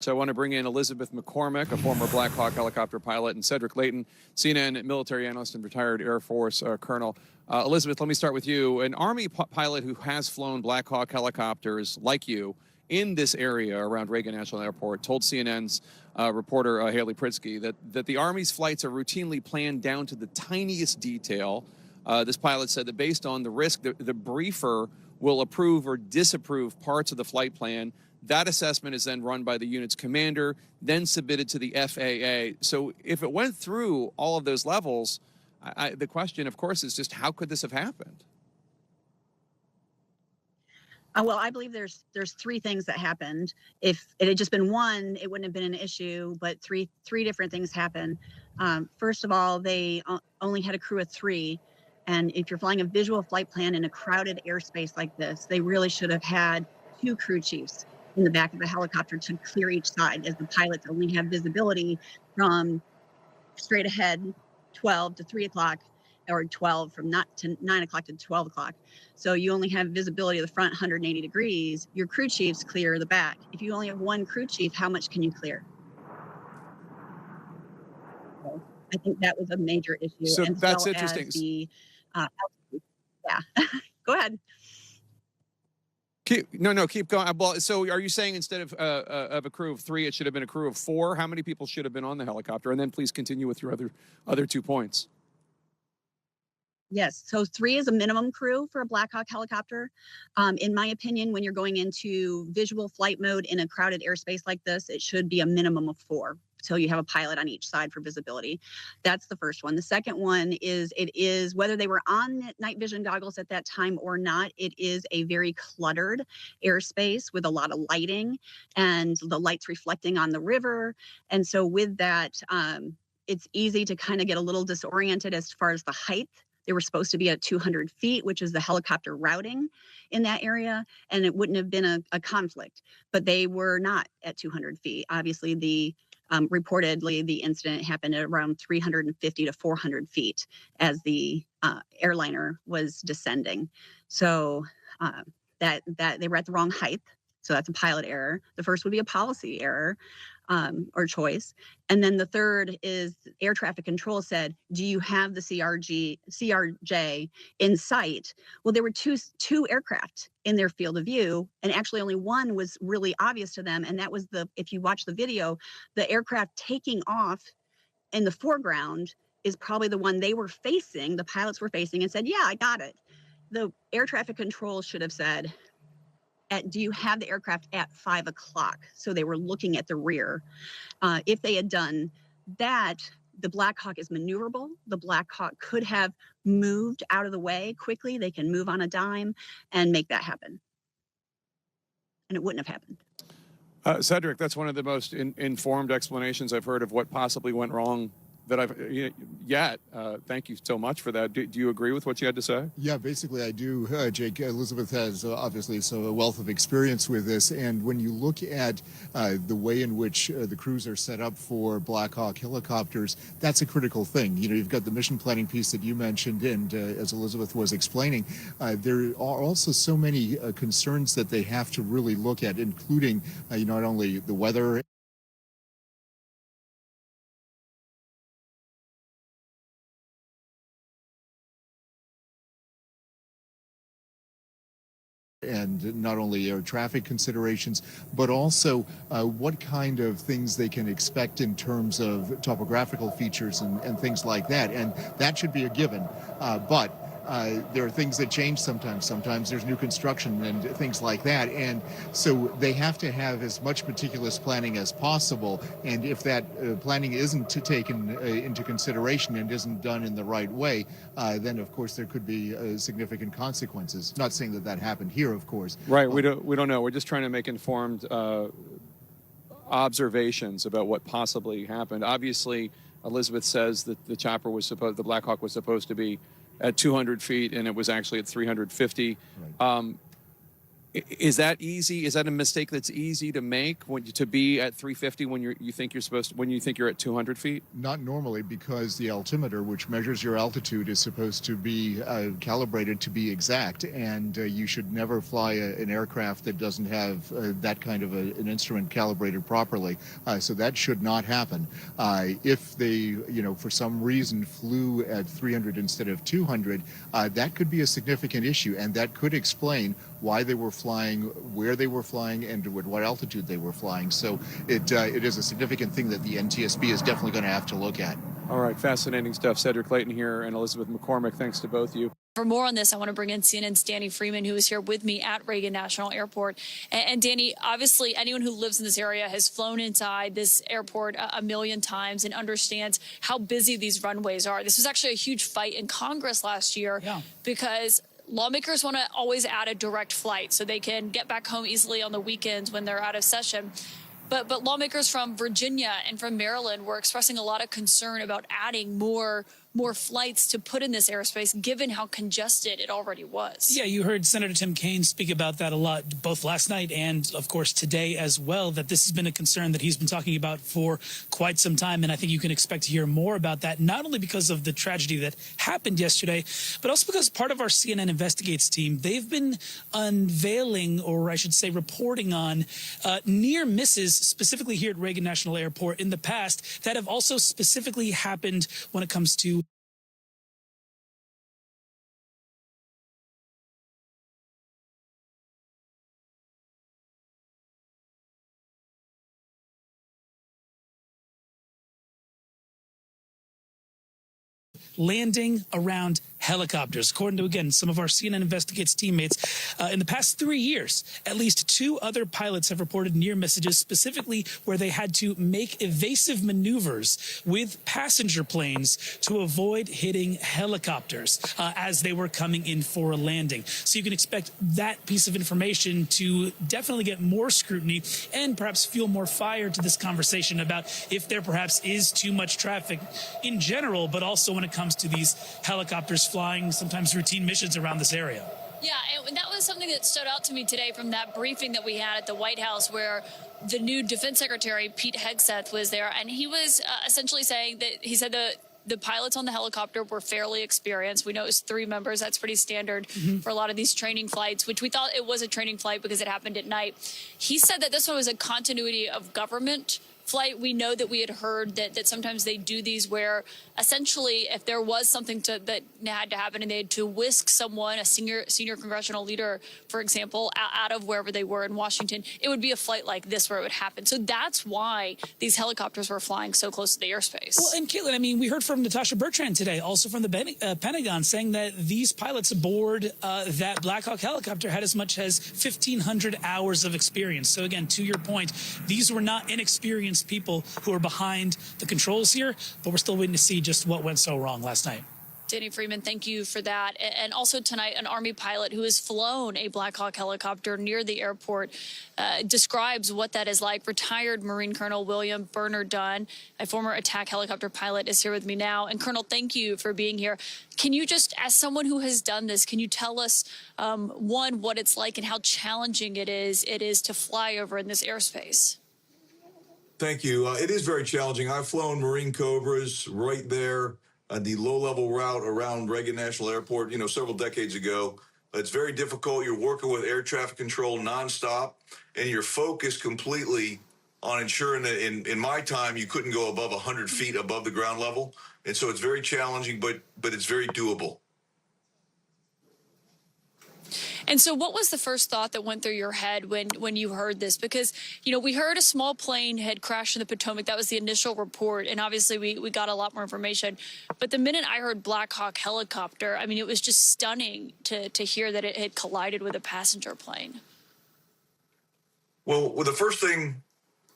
So I want to bring in Elizabeth McCormick, a former Black Hawk helicopter pilot, and Cedric Layton, CNN military analyst and retired Air Force colonel. Elizabeth, let me start with you. An Army pilot who has flown Black Hawk helicopters like you in this area around Reagan National Airport told CNN's reporter Haley Pritzky that the Army's flights are routinely planned down to the tiniest detail. This pilot said that based on the risk, the briefer will approve or disapprove parts of the flight plan. That assessment is then run by the unit's commander, then submitted to the FAA. So if it went through all of those levels, the question, of course, is just how could this have happened? Well, I believe there's three things that happened. If it had just been one, it wouldn't have been an issue, but three different things happened. First of all, they only had a crew of 3. And if you're flying a visual flight plan in a crowded airspace like this, they really should have had 2 crew chiefs in the back of the helicopter to clear each side, as the pilots only have visibility from straight ahead 12 to 3 o'clock, or 12 from 9 o'clock to 12 o'clock. So you only have visibility of the front 180 degrees. Your crew chiefs clear the back. If you only have 1 crew chief, how much can you clear? So I think that was a major issue. So that's interesting. Yeah, go ahead. Keep going. So are you saying instead of a crew of 3, it should have been a crew of 4? How many people should have been on the helicopter? And then please continue with your other 2 points. Yes, so 3 is a minimum crew for a Black Hawk helicopter. In my opinion, when you're going into visual flight mode in a crowded airspace like this, it should be a minimum of 4. So you have a pilot on each side for visibility. That's the first one. The second one is, it is, whether they were on night vision goggles at that time or not, it is a very cluttered airspace with a lot of lighting and the lights reflecting on the river. And so with that, it's easy to kind of get a little disoriented as far as the height. They were supposed to be at 200 feet, which is the helicopter routing in that area, and it wouldn't have been a conflict, but they were not at 200 feet. Obviously, reportedly, the incident happened at around 350 to 400 feet as the airliner was descending. So that they were at the wrong height. So that's a pilot error. The first would be a policy error or choice. And then the third is air traffic control said, do you have the CRJ in sight? Well, there were two aircraft in their field of view, and actually only one was really obvious to them. And that was if you watch the video, the aircraft taking off in the foreground is probably the one they were facing, the pilots were facing, and said, yeah, I got it. The air traffic control should have said, do you have the aircraft at 5 o'clock? So they were looking at the rear. If they had done that, the Black Hawk is maneuverable. The Black Hawk could have moved out of the way quickly. They can move on a dime and make that happen. And it wouldn't have happened. Cedric, that's one of the most informed explanations I've heard of what possibly went wrong that I've yet. Thank you so much for that. Do you agree with what you had to say? Yeah, basically I do, Jake. Elizabeth has obviously a wealth of experience with this, and when you look at the way in which the crews are set up for Black Hawk helicopters, that's a critical thing. You know, you've got the mission planning piece that you mentioned, and as Elizabeth was explaining, there are also so many concerns that they have to really look at, including not only the weather and not only air traffic considerations, but also what kind of things they can expect in terms of topographical features and things like that. And that should be a given. But there are things that change sometimes. Sometimes there's new construction and things like that. And so they have to have as much meticulous planning as possible. And if that planning isn't taken into consideration and isn't done in the right way, then of course there could be significant consequences. Not saying that that happened here, of course. Right. We don't know. We're just trying to make informed observations about what possibly happened. Obviously, Elizabeth says that the Black Hawk was supposed to be at 200 feet, and it was actually at 350. Right. Is that easy? Is that a mistake that's easy to make to be at 350 when you think you're supposed to, when you think you're at 200 feet? Not normally, because the altimeter, which measures your altitude, is supposed to be calibrated to be exact, and you should never fly an aircraft that doesn't have that kind of an instrument calibrated properly. So that should not happen. If they, for some reason flew at 300 instead of 200, that could be a significant issue, and that could explain why they were flying, where they were flying, and at what altitude they were flying. So it is a significant thing that the NTSB is definitely going to have to look at. All right, fascinating stuff. Cedric Layton here and Elizabeth McCormick. Thanks to both of you. For more on this, I want to bring in CNN's Danny Freeman, who is here with me at Reagan National Airport. And Danny, obviously, anyone who lives in this area has flown inside this airport a million times and understands how busy these runways are. This was actually a huge fight in Congress last year because lawmakers want to always add a direct flight so they can get back home easily on the weekends when they're out of session. But lawmakers from Virginia and from Maryland were expressing a lot of concern about adding more flights to put in this airspace, given how congested it already was. Yeah, you heard Senator Tim Kaine speak about that a lot, both last night and, of course, today as well, that this has been a concern that he's been talking about for quite some time. And I think you can expect to hear more about that, not only because of the tragedy that happened yesterday, but also because part of our CNN Investigates team, they've been unveiling, or I should say reporting on, near misses, specifically here at Reagan National Airport in the past, that have also specifically happened when it comes to landing around helicopters. According to, again, some of our CNN Investigates teammates, in the past 3 years, at least 2 other pilots have reported near misses, specifically where they had to make evasive maneuvers with passenger planes to avoid hitting helicopters as they were coming in for a landing. So you can expect that piece of information to definitely get more scrutiny and perhaps fuel more fire to this conversation about if there perhaps is too much traffic in general, but also when it comes to these helicopters flying sometimes routine missions around this area. Yeah, and that was something that stood out to me today from that briefing that we had at the White House, where the new Defense Secretary, Pete Hegseth, was there, and he was essentially saying that he said the pilots on the helicopter were fairly experienced. We know it was 3 members. That's pretty standard for a lot of these training flights, which we thought it was a training flight because it happened at night. He said that this one was a continuity of government flight. We know that we had heard that sometimes they do these where essentially if there was something that had to happen and they had to whisk someone, a senior congressional leader, for example, out of wherever they were in Washington, it would be a flight like this where it would happen. So that's why these helicopters were flying so close to the airspace. Well, and Caitlin, I mean, we heard from Natasha Bertrand today, also from the Pentagon, saying that these pilots aboard that Black Hawk helicopter had as much as 1,500 hours of experience. So again, to your point, these were not inexperienced people who are behind the controls here, but we're still waiting to see just what went so wrong last night. Danny Freeman, thank you for that. And also tonight, an Army pilot who has flown a Black Hawk helicopter near the airport describes what that is like. Retired Marine Colonel William Bernard Dunn, a former attack helicopter pilot, is here with me now. And Colonel, thank you for being here. Can you just, as someone who has done this, can you tell us, one, what it's like and how challenging it is to fly over in this airspace? Thank you. It is very challenging. I've flown Marine Cobras right there on the low-level route around Reagan National Airport, several decades ago. It's very difficult. You're working with air traffic control nonstop, and you're focused completely on ensuring that in my time, you couldn't go above 100 feet above the ground level. And so it's very challenging, but it's very doable. And so what was the first thought that went through your head when you heard this? Because, we heard a small plane had crashed in the Potomac. That was the initial report. And obviously we got a lot more information. But the minute I heard Black Hawk helicopter, I mean, it was just stunning to hear that it had collided with a passenger plane. Well, the first thing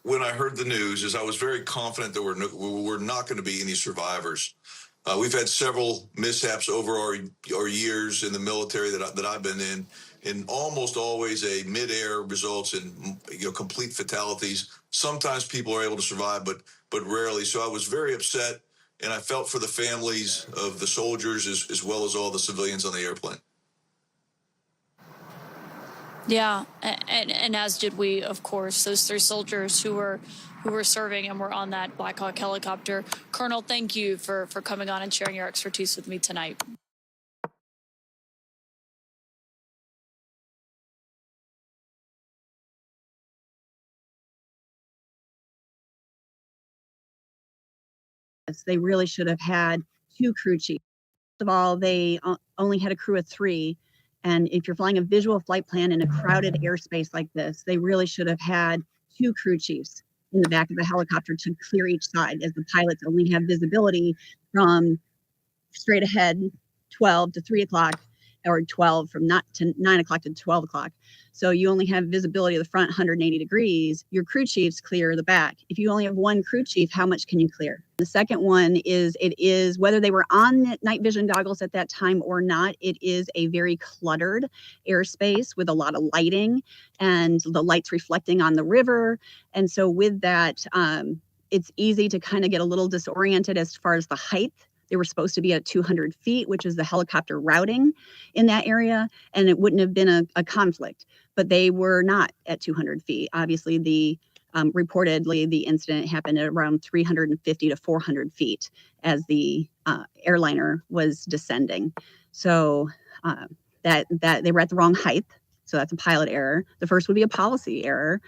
when I heard the news is I was very confident that we're not going to be any survivors. We've had several mishaps over our years in the military that I've been in, and almost always a midair results in complete fatalities. Sometimes people are able to survive, but rarely. So I was very upset, and I felt for the families of the soldiers as well as all the civilians on the airplane. Yeah, and as did we, of course. Those three soldiers who were serving and were on that Black Hawk helicopter. Colonel, thank you for coming on and sharing your expertise with me tonight. They really should have had two crew chiefs. First of all, they only had a crew of three. And if you're flying a visual flight plan in a crowded airspace like this, they really should have had two crew chiefs in the back of the helicopter to clear each side, as the pilots only have visibility from straight ahead 12 to 3 o'clock, or 12 from not to 9 o'clock to 12 o'clock. So you only have visibility of the front 180 degrees. Your crew chiefs clear the back. If you only have one crew chief, how much can you clear? The second one is, it is, whether they were on night vision goggles at that time or not, it is a very cluttered airspace with a lot of lighting and the lights reflecting on the river. And so with that, it's easy to kind of get a little disoriented as far as the height. They were supposed to be at 200 feet, which is the helicopter routing in that area, and it wouldn't have been a conflict, but they were not at 200 feet. Obviously, reportedly, the incident happened at around 350 to 400 feet as the airliner was descending. So that they were at the wrong height. So that's a pilot error. The first would be a policy error.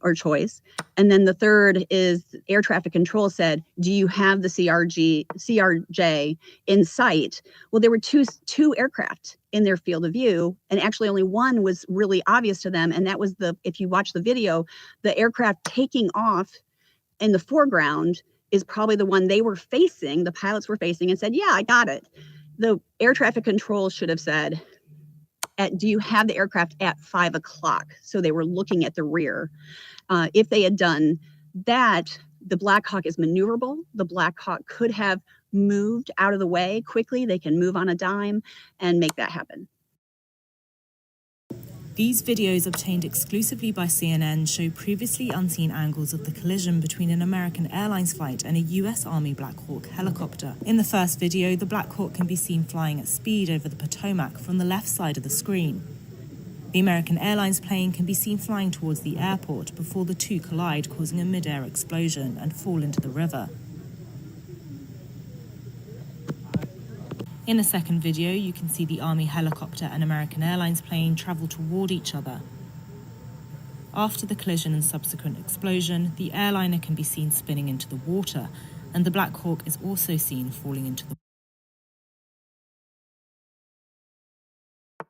Or choice. And then the third is air traffic control said, do you have the CRJ in sight? Well, there were two aircraft in their field of view, and actually only one was really obvious to them. And that was if you watch the video, the aircraft taking off in the foreground is probably the one they were facing, the pilots were facing, and said, yeah, I got it. The air traffic control should have said, do you have the aircraft at 5 o'clock? So they were looking at the rear. If they had done that, the Black Hawk is maneuverable. The Black Hawk could have moved out of the way quickly. They can move on a dime and make that happen. These videos, obtained exclusively by CNN, show previously unseen angles of the collision between an American Airlines flight and a US Army Black Hawk helicopter. In the first video, the Black Hawk can be seen flying at speed over the Potomac from the left side of the screen. The American Airlines plane can be seen flying towards the airport before the two collide, causing a mid-air explosion and fall into the river. In the second video, you can see the Army helicopter and American Airlines plane travel toward each other. After the collision and subsequent explosion, the airliner can be seen spinning into the water, and the Black Hawk is also seen falling into the water.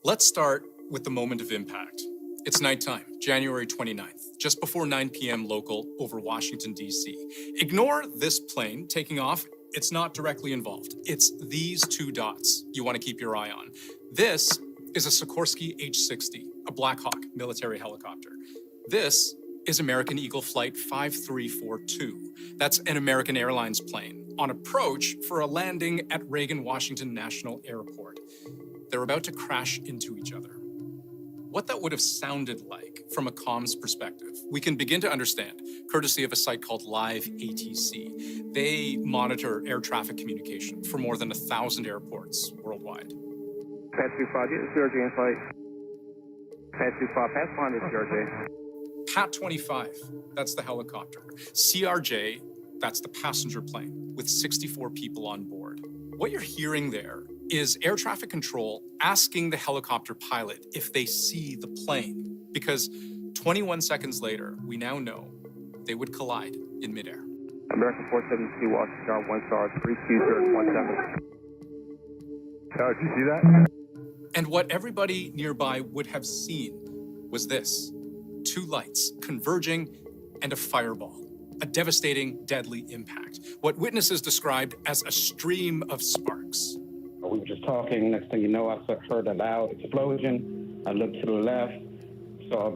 Let's start with the moment of impact. It's nighttime, January 29th, just before 9 p.m. local over Washington, D.C. Ignore this plane taking off. It's not directly involved. It's these two dots you want to keep your eye on. This is a Sikorsky H-60, a Black Hawk military helicopter. This is American Eagle Flight 5342. That's an American Airlines plane on approach for a landing at Reagan Washington National Airport. They're about to crash into each other. What that would have sounded like from a comms perspective, we can begin to understand, courtesy of a site called Live ATC. They monitor air traffic communication for more than 1,000 airports worldwide. Pat 25, get the CRJ in flight. Pat 25, pass on this CRJ. Pat 25, that's the helicopter. CRJ, that's the passenger plane with 64 people on board. What you're hearing there is air traffic control asking the helicopter pilot if they see the plane, because 21 seconds later, we now know they would collide in midair. American 472, Washington, 1 star, 32017. Did you see that? And what everybody nearby would have seen was this: two lights converging and a fireball, a devastating, deadly impact. What witnesses described as a stream of sparks. We were just talking. Next thing you know, I heard a loud explosion. I looked to the left, saw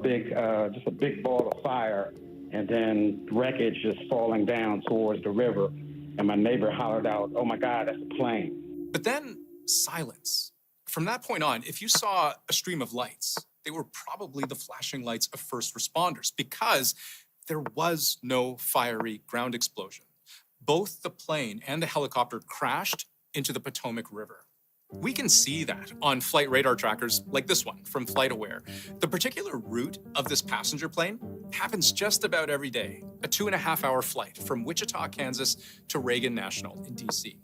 just a big ball of fire, and then wreckage just falling down towards the river. And my neighbor hollered out, "Oh my God, that's a plane." But then silence. From that point on, if you saw a stream of lights, they were probably the flashing lights of first responders, because there was no fiery ground explosion. Both the plane and the helicopter crashed into the Potomac River. We can see that on flight radar trackers like this one from FlightAware. The particular route of this passenger plane happens just about every day, a 2.5-hour flight from Wichita, Kansas to Reagan National in DC.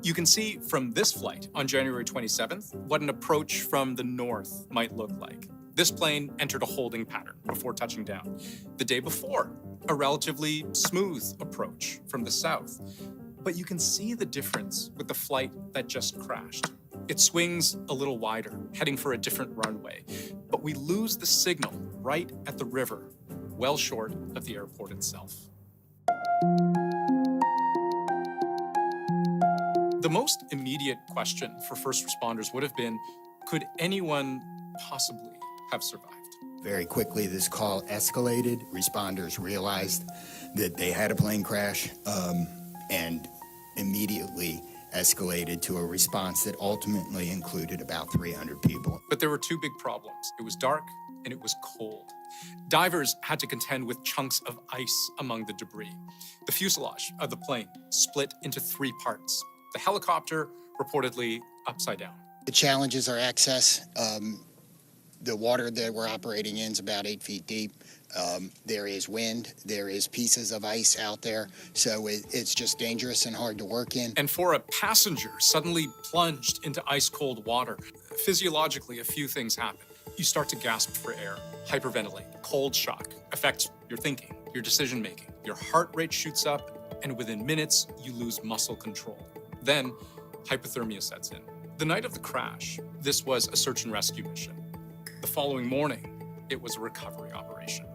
You can see from this flight on January 27th what an approach from the north might look like. This plane entered a holding pattern before touching down. The day before, a relatively smooth approach from the south. But you can see the difference with the flight that just crashed. It swings a little wider, heading for a different runway, but we lose the signal right at the river, well short of the airport itself. The most immediate question for first responders would have been, could anyone possibly have survived? Very quickly, this call escalated. Responders realized that they had a plane crash and immediately escalated to a response that ultimately included about 300 people. But there were two big problems. It was dark and it was cold. Divers had to contend with chunks of ice among the debris. The fuselage of the plane split into 3 parts. The helicopter reportedly upside down. The challenges are access. The water that we're operating in is about 8 feet deep. There is wind, there is pieces of ice out there, so it's just dangerous and hard to work in. And for a passenger suddenly plunged into ice-cold water, physiologically a few things happen. You start to gasp for air, hyperventilate, cold shock affects your thinking, your decision-making. Your heart rate shoots up, and within minutes, you lose muscle control. Then, hypothermia sets in. The night of the crash, this was a search and rescue mission. The following morning, it was a recovery operation.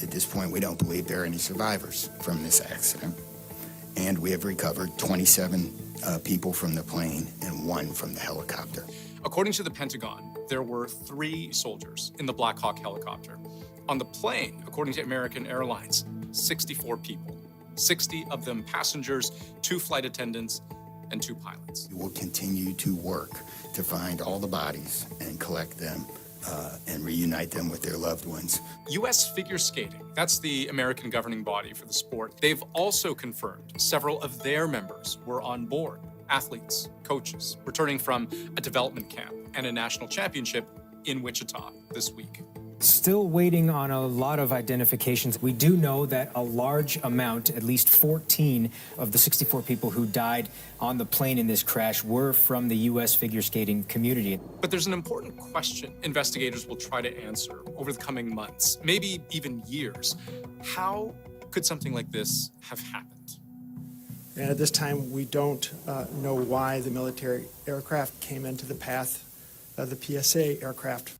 At this point, we don't believe there are any survivors from this accident. And we have recovered 27 people from the plane and 1 from the helicopter. According to the Pentagon, there were 3 soldiers in the Black Hawk helicopter. On the plane, according to American Airlines, 64 people. 60 of them passengers, 2 flight attendants, and 2 pilots. We will continue to work to find all the bodies and collect them and reunite them with their loved ones. U.S. Figure Skating, that's the American governing body for the sport. They've also confirmed several of their members were on board. Athletes, coaches, returning from a development camp and a national championship in Wichita this week. Still waiting on a lot of identifications. We do know that a large amount, at least 14 of the 64 people who died on the plane in this crash were from the U.S. figure skating community. But there's an important question investigators will try to answer over the coming months, maybe even years. How could something like this have happened? And at this time, we don't know why the military aircraft came into the path of the PSA aircraft.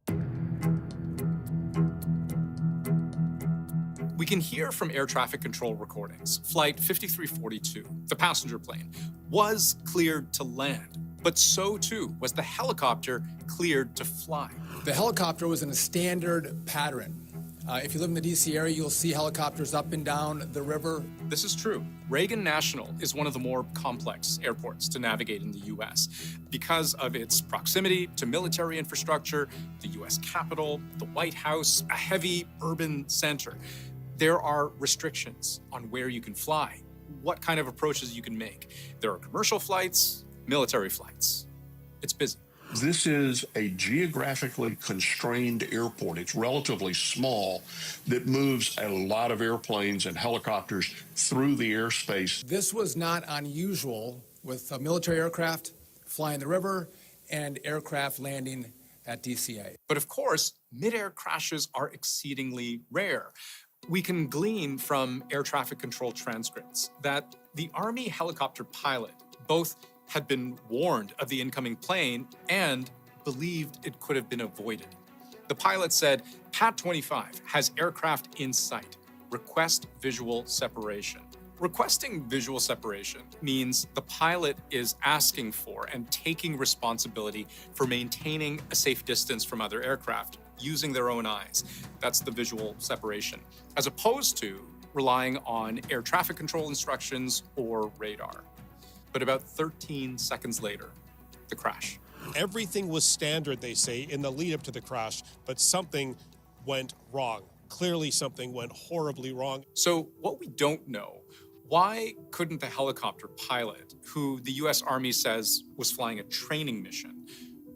We can hear from air traffic control recordings. Flight 5342, the passenger plane, was cleared to land, but so too was the helicopter cleared to fly. The helicopter was in a standard pattern. If you live in the DC area, you'll see helicopters up and down the river. This is true. Reagan National is one of the more complex airports to navigate in the U.S. because of its proximity to military infrastructure, the U.S. Capitol, the White House, a heavy urban center. There are restrictions on where you can fly, what kind of approaches you can make. There are commercial flights, military flights. It's busy. This is a geographically constrained airport. It's relatively small that moves a lot of airplanes and helicopters through the airspace. This was not unusual with military aircraft flying the river and aircraft landing at DCA. But of course, mid-air crashes are exceedingly rare. We can glean from air traffic control transcripts that the Army helicopter pilot both had been warned of the incoming plane and believed it could have been avoided. The pilot said, "Pat 25 has aircraft in sight. Request visual separation." Requesting visual separation means the pilot is asking for and taking responsibility for maintaining a safe distance from other aircraft using their own eyes. That's the visual separation, as opposed to relying on air traffic control instructions or radar. But about 13 seconds later, the crash. Everything was standard, they say, in the lead up to the crash, but something went wrong. Clearly something went horribly wrong. So what we don't know Why couldn't the helicopter pilot, who the U.S. Army says was flying a training mission,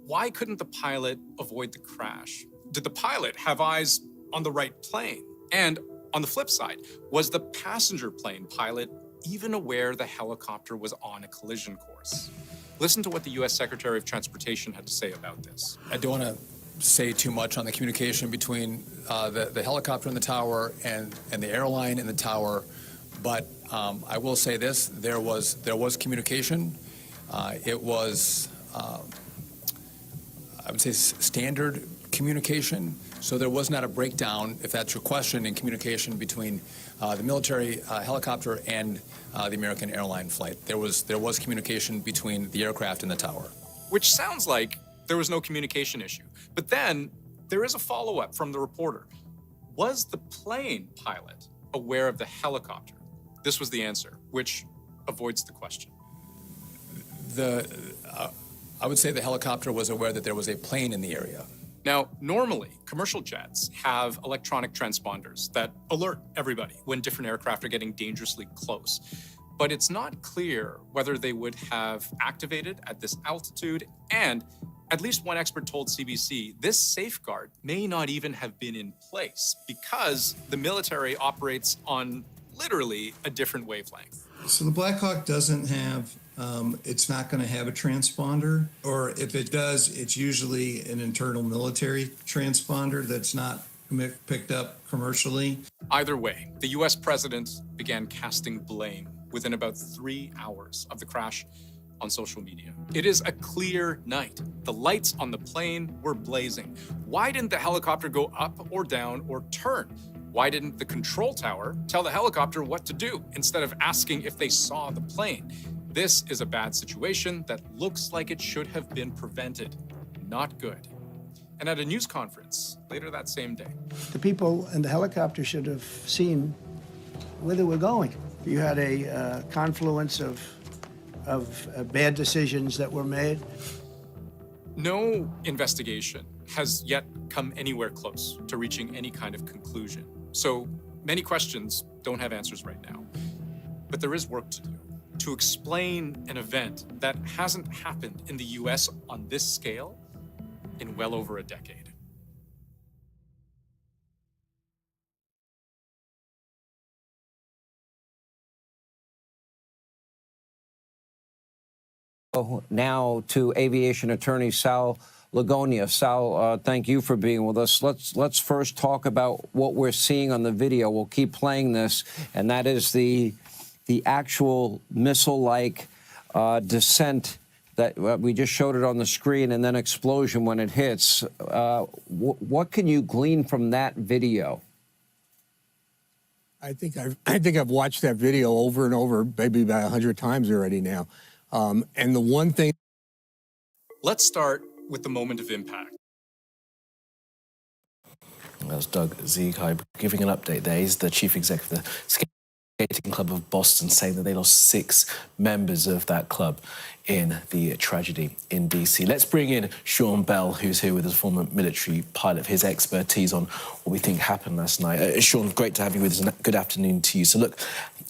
why couldn't the pilot avoid the crash? Did the pilot have eyes on the right plane? And on the flip side, was the passenger plane pilot even aware the helicopter was on a collision course? Listen to what the U.S. Secretary of Transportation had to say about this. I don't want to say too much on the communication between the helicopter in the tower and the airline in the tower, but I will say this: there was communication. It was, I would say, standard communication. So there was not a breakdown, if that's your question, in communication between the military helicopter and the American Airline flight. There was communication between the aircraft and the tower. Which sounds like there was no communication issue. But then there is a follow-up from the reporter. Was the plane pilot aware of the helicopter? This was the answer, which avoids the question. I would say the helicopter was aware that there was a plane in the area. Now, normally, commercial jets have electronic transponders that alert everybody when different aircraft are getting dangerously close. But it's not clear whether they would have activated at this altitude, and at least one expert told CBC this safeguard may not even have been in place because the military operates on literally a different wavelength. So the Black Hawk doesn't have, it's not going to have a transponder, or if it does, it's usually an internal military transponder that's not picked up commercially. Either way, the US president began casting blame within about 3 hours of the crash on social media. It is a clear night. The lights on the plane were blazing. Why didn't the helicopter go up or down or turn? Why didn't the control tower tell the helicopter what to do instead of asking if they saw the plane? This is a bad situation that looks like it should have been prevented. Not good. And at a news conference later that same day, the people in the helicopter should have seen where they were going. You had a confluence of bad decisions that were made. no investigation has yet come anywhere close to reaching any kind of conclusion. So many questions don't have answers right now. But there is work to do to explain an event that hasn't happened in the US on this scale in well over a decade. Now to aviation attorney Sal Lagonia. Sal, thank you for being with us. Let's first talk about what we're seeing on the video. We'll keep playing this, and that is the actual missile-like descent that we just showed it on the screen, and then explosion when it hits. What can you glean from that video? I think I've watched that video over and over, maybe about 100 times already now. And the one thing. Let's start with the moment of impact. That's Doug Ziegheib giving an update there. He's the chief executive of the Skating Club of Boston, saying that they lost 6 members of that club in the tragedy in D.C. Let's bring in Sean Bell, who's here with us, former military pilot, for his expertise on what we think happened last night. Sean, great to have you with us, and good afternoon to you. So look,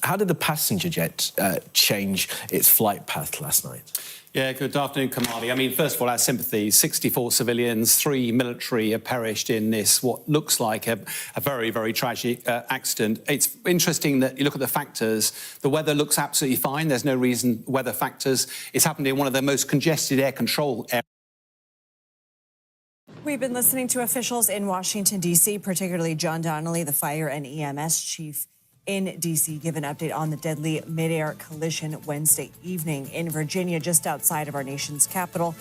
how did the passenger jet change its flight path last night? Yeah, good afternoon, Kamali. I mean, first of all, our sympathy. 64 civilians, 3 military have perished in this, what looks like a very, very tragic accident. It's interesting that you look at the factors. The weather looks absolutely fine. There's no reason weather factors. It's happened in one of the most congested air control areas. We've been listening to officials in Washington, D.C., particularly John Donnelly, the fire and EMS chief in D.C., give an update on the deadly mid-air collision Wednesday evening in Virginia, just outside of our nation's capital.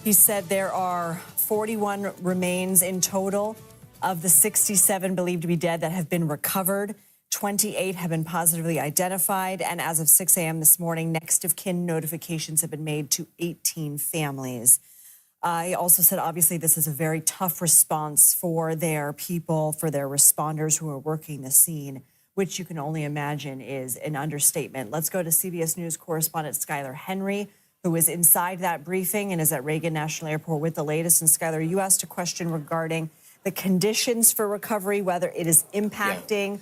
He said there are 41 remains in total of the 67 believed to be dead that have been recovered. 28 have been positively identified, and as of 6 a.m. this morning, next of kin notifications have been made to 18 families. He also said, obviously, this is a very tough response for their people, for their responders who are working the scene, which you can only imagine is an understatement. Let's go to CBS News correspondent Skylar Henry, who is inside that briefing and is at Reagan National Airport with the latest. And Skylar, you asked a question regarding the conditions for recovery, whether it is impacting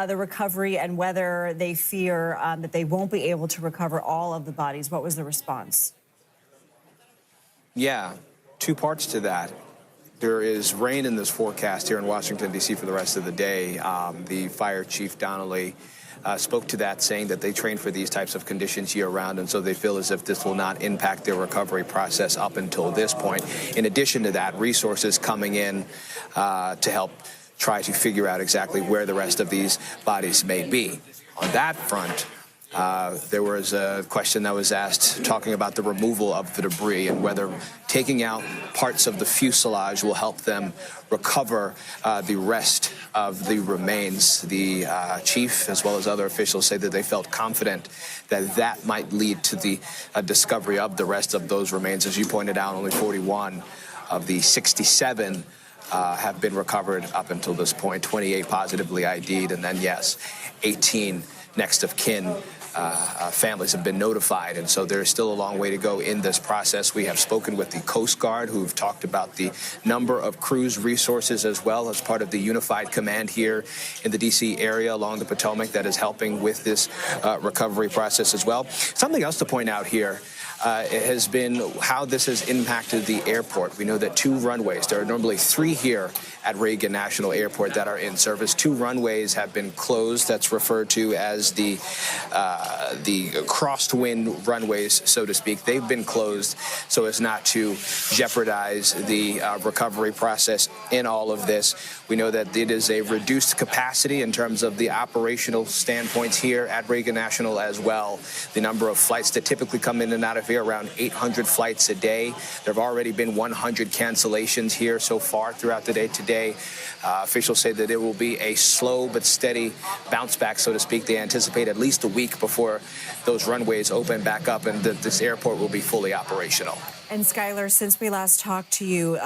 the recovery and whether they fear that they won't be able to recover all of the bodies. What was the response? Yeah, two parts to that. There is rain in this forecast here in Washington, D.C. for the rest of the day. The fire chief, Donnelly, spoke to that, saying that they train for these types of conditions year-round, and so they feel as if this will not impact their recovery process up until this point. In addition to that, resources coming in to help try to figure out exactly where the rest of these bodies may be. On that front, there was a question that was asked talking about the removal of the debris and whether taking out parts of the fuselage will help them recover the rest of the remains. The chief, as well as other officials, say that they felt confident that that might lead to the discovery of the rest of those remains. As you pointed out, only 41 of the 67 have been recovered up until this point, 28 positively ID'd, and then, yes, 18 next of kin families have been notified, and so there's still a long way to go in this process. We have spoken with the Coast Guard, who've talked about the number of cruise resources as well as part of the unified command here in the D.C. area along the Potomac that is helping with this recovery process as well. Something else to point out here has been how this has impacted the airport. We know that 2 runways, there are normally 3 here at Reagan National Airport that are in service. 2 runways have been closed. That's referred to as the crosswind runways, so to speak. They've been closed so as not to jeopardize the recovery process in all of this. We know that it is a reduced capacity in terms of the operational standpoints here at Reagan National as well. The number of flights that typically come in and out of here, around 800 flights a day. There have already been 100 cancellations here so far throughout the day today. Officials say that it will be a slow but steady bounce back, so to speak. They anticipate at least a week before those runways open back up and that this airport will be fully operational. And Skylar, since we last talked to you,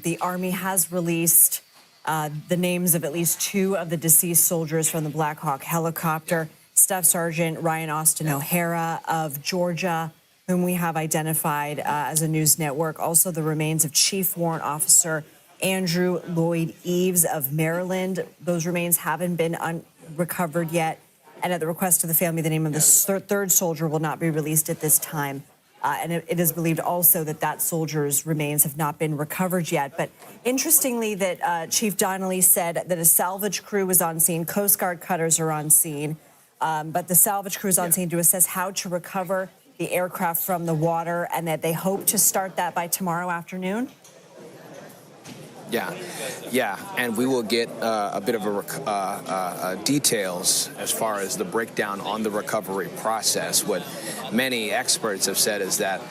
the Army has released the names of at least 2 of the deceased soldiers from the Black Hawk helicopter. Staff Sergeant Ryan Austin O'Hara of Georgia, whom we have identified as a news network. Also, the remains of Chief Warrant Officer Andrew Lloyd Eves of Maryland. Those remains haven't been recovered yet. And at the request of the family, the name of the 3rd soldier will not be released at this time. And it is believed also that that soldier's remains have not been recovered yet. But interestingly, that Chief Donnelly said that a salvage crew was on scene. Coast Guard cutters are on scene. But the salvage crew is on scene to assess how to recover the aircraft from the water, and that they hope to start that by tomorrow afternoon. Yeah, and we will get a bit of details as far as the breakdown on the recovery process. What many experts have said is that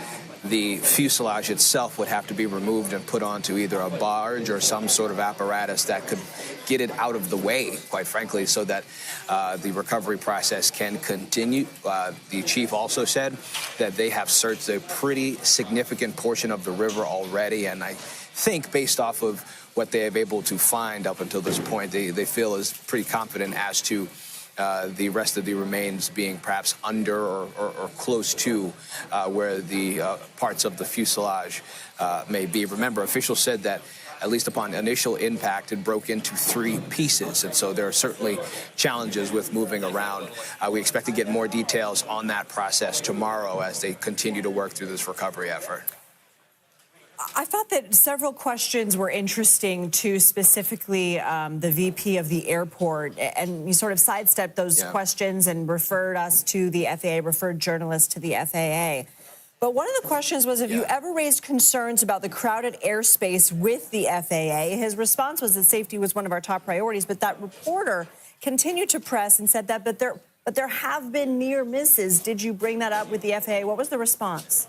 the fuselage itself would have to be removed and put onto either a barge or some sort of apparatus that could get it out of the way, quite frankly, so that the recovery process can continue. The chief also said that they have searched a pretty significant portion of the river already, and I think based off of what they have able to find up until this point, they feel is pretty confident as to the rest of the remains being perhaps under or close to where the parts of the fuselage may be. Remember, officials said that at least upon initial impact, it broke into 3 pieces. And so there are certainly challenges with moving around. We expect to get more details on that process tomorrow as they continue to work through this recovery effort. I thought that several questions were interesting to specifically the VP of the airport, and you sort of sidestepped those questions and referred us to the FAA, referred journalists to the FAA. But one of the questions was, have you ever raised concerns about the crowded airspace with the FAA? His response was that safety was one of our top priorities, but that reporter continued to press and said that, but there have been near misses. Did you bring that up with the FAA? What was the response?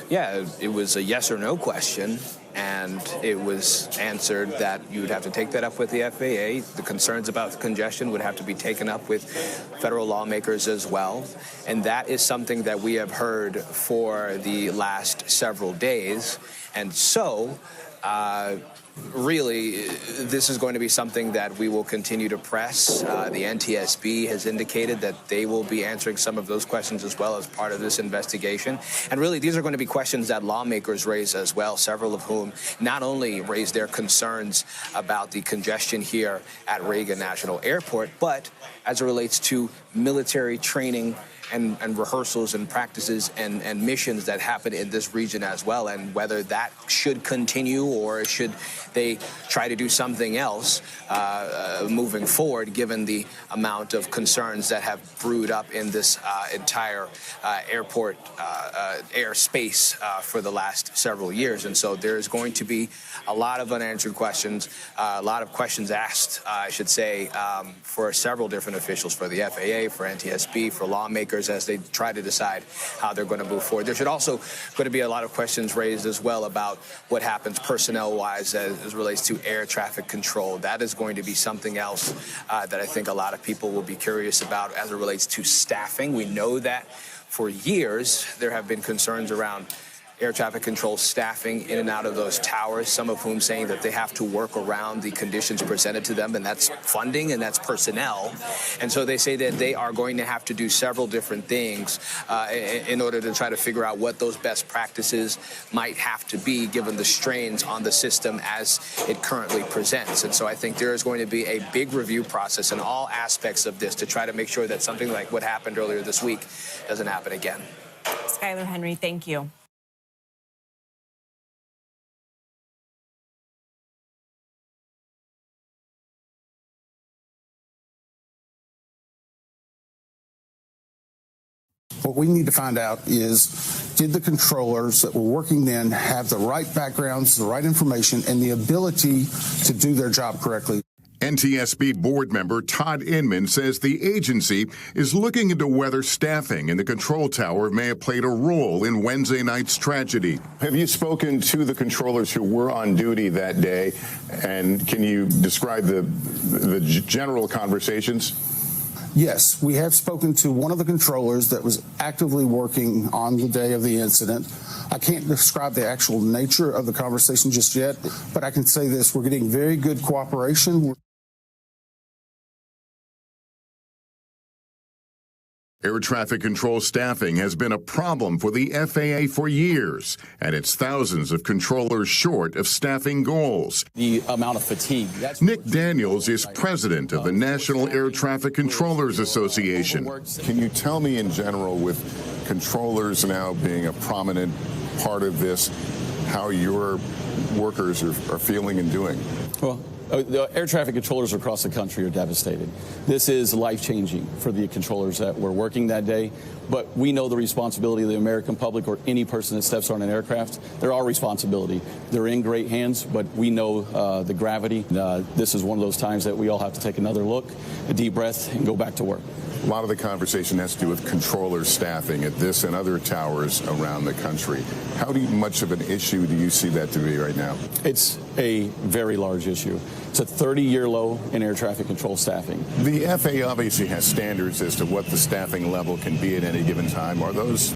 Yeah, it was a yes or no question, and it was answered that you would have to take that up with the FAA. The concerns about the congestion would have to be taken up with federal lawmakers as well. And that is something that we have heard for the last several days. And so Really, this is going to be something that we will continue to press. The NTSB has indicated that they will be answering some of those questions as well as part of this investigation. And really, these are going to be questions that lawmakers raise as well, several of whom not only raised their concerns about the congestion here at Reagan National Airport, but as it relates to military training and rehearsals and practices and missions that happen in this region as well, and whether that should continue or should they try to do something else moving forward, given the amount of concerns that have brewed up in this entire airport airspace for the last several years. And so there's going to be a lot of unanswered questions, a lot of questions asked, I should say, for several different officials, for the FAA, for NTSB, for lawmakers, as they try to decide how they're going to move forward. There's also going to be a lot of questions raised as well about what happens personnel-wise as relates to air traffic control. That is going to be something else that I think a lot of people will be curious about as it relates to staffing. We know that for years there have been concerns around air traffic control staffing in and out of those towers, some of whom saying that they have to work around the conditions presented to them, and that's funding and that's personnel. And so they say that they are going to have to do several different things in order to try to figure out what those best practices might have to be given the strains on the system as it currently presents. And so I think there is going to be a big review process in all aspects of this to try to make sure that something like what happened earlier this week doesn't happen again. Skylar Henry, thank you. What we need to find out is, did the controllers that were working then have the right backgrounds, the right information, and the ability to do their job correctly? NTSB board member Todd Inman says the agency is looking into whether staffing in the control tower may have played a role in Wednesday night's tragedy. Have you spoken to the controllers who were on duty that day, and can you describe the general conversations? Yes, we have spoken to one of the controllers that was actively working on the day of the incident. I can't describe the actual nature of the conversation just yet, but I can say this: we're getting very good cooperation. Air traffic control staffing has been a problem for the FAA for years, and it's thousands of controllers short of staffing goals. The amount of fatigue. Nick Daniels is president of the National Air Traffic Controllers Association. Can you tell me in general, with controllers now being a prominent part of this, how your workers are feeling and doing? Well, the air traffic controllers across the country are devastated. This is life-changing for the controllers that were working that day, but we know the responsibility of the American public or any person that steps on an aircraft. They're our responsibility. They're in great hands, but we know the gravity. This is one of those times that we all have to take another look, a deep breath, and go back to work. A lot of the conversation has to do with controller staffing at this and other towers around the country. How much of an issue do you see that to be right now? It's a very large issue. It's a 30-year low in air traffic control staffing. The FAA obviously has standards as to what the staffing level can be at any given time. Are those